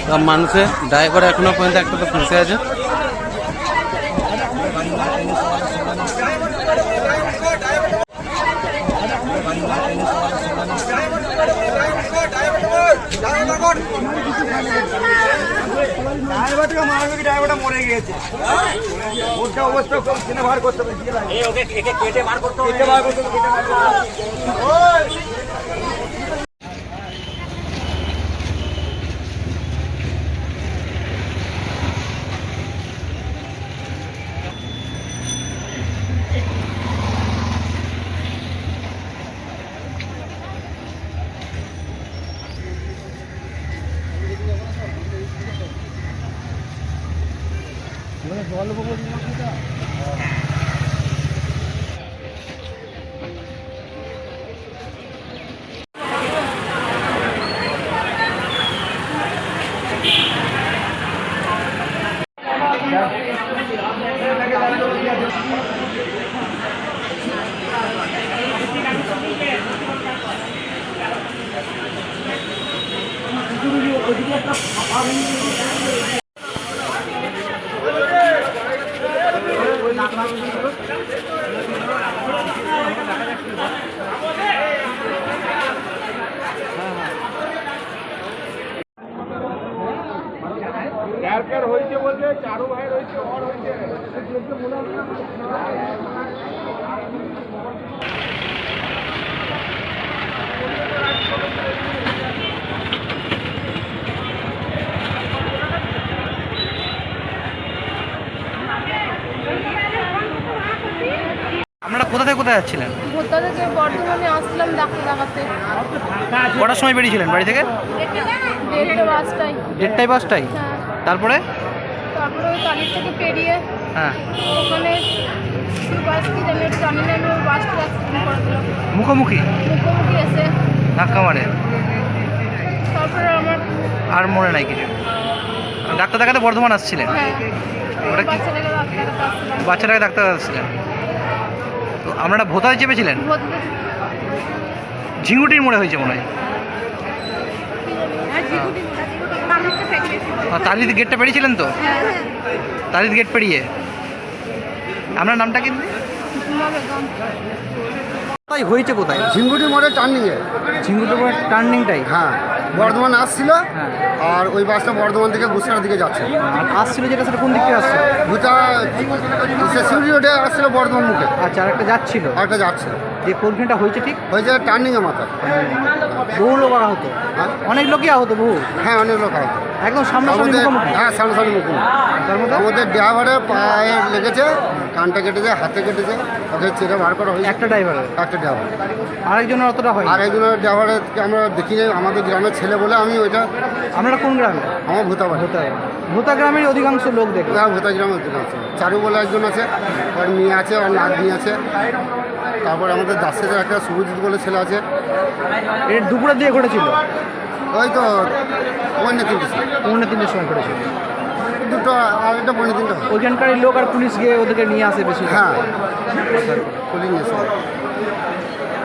সব মানুষের ড্রাইভার এখনো পর্যন্ত একটা তো ফেঁসে আছে। ড্রাইভারটা মরে গিয়েছে, অবস্থা বার করতে হবে। হয়েছে বলতে চারু ভাই রয়েছে, ওর হয়েছে। আপনারা কোথা থেকে কোথায় যাচ্ছিলেন? ভোতা থেকে বর্ধমানে আসলাম ডাক্তার দেখাতে। কটার সময় বেরিয়েছিলেন বাড়ি থেকে? 1:30টায়। 1:30 হ্যাঁ, তারপরে? তারপরে ওই কালির থেকে পেরিয়ে হ্যাঁ, ওখানে বাস কি জানি জানি না, আমি ওই বাসটা অ্যাক্সিডেন্ট করে দিলাম। মুখোমুখি মুখোমুখি এসে ধাক্কা মারে, তারপরে আমার আর মনে নাই কিছু। ডাক্তার দেখাতে বর্ধমান আসছিলেন? হ্যাঁ, ওটা কি বাচ্চাটাকে ডাক্তার দেখাতে আসলাম। বাচ্চাটাকে ডাক্তার আসছিলেন? তো আপনারা ভোতায় চেপেছিলেন? ভোতা ঝিঙ্গুটির মোড়ে হয়েছে মনে হয়। তালিদ গেটটা পেরিয়েছিলেন তো? তালিদ গেট পেরিয়ে। আপনার নামটা কিন্তু কোথায় হয়েছে? কোথায়? ঝিঙ্গুটি মোড়ে টার্নিংয়ে। ঝিঙ্গুটির মোড়ে টার্নিংটাই? হ্যাঁ, বর্ধমান আসছিল, আর ওই বাসটা বর্ধমান থেকে গুসরার দিকে যাচ্ছে। আর আসছিল যেটা, সেটা কোন দিক থেকে আসছে? দুটা সিউড়ি রোডে আসছিল বর্ধমান মুখে, আচ্ছা, আর একটা যাচ্ছিল। একটা যাচ্ছে। যে কোনখানটা হয়েছে ঠিক? হয়েছে টার্নিংয়ে মাথা। বহু লোক আহত? হ্যাঁ, অনেক লোকই আহত, বহু। হ্যাঁ, অনেক লোক আছে। একদম সামনাসামনি মুখোমুখি? হ্যাঁ, সামনাসামনি মুখোমুখি। তার মধ্যে আমাদের ড্রাইভারের পায়ে লেগেছে, কানটা কেটেছে, হাতে কেটেছে, ওকে চেরে বার করা হয়েছে। একটা ড্রাইভারের? একটা ড্রাইভার। আরেকজনের অতটা হয়? আর একজনের ড্রাইভারকে আমরা দেখি নাই, আমাদের গ্রামের ছেলে বলে আমি ওইটা। আপনারা কোন গ্রামে? আমার ভূতা বাড়ি। ভোতা গ্রামের অধিকাংশ লোক দেখে। হ্যাঁ, ভূতা গ্রামের একজন আছে, চারু বলে একজন আছে, ওর মেয়ে আছে, ওর নাতনি আছে। তারপর আমাদের দাসের একটা শুভজিৎ বলে ছেলে আছে। এর দুপুরের দিয়ে ঘটেছিল? ওই তো পৌনে 3টে, 3:30 সময় ঘটেছিল। দুটো আর একটা পৌনে 3টে। ওইখানকার লোক আর পুলিশ গিয়ে ওদেরকে নিয়ে আসে বেশি? হ্যাঁ, পুলিশ নিয়ে এসে।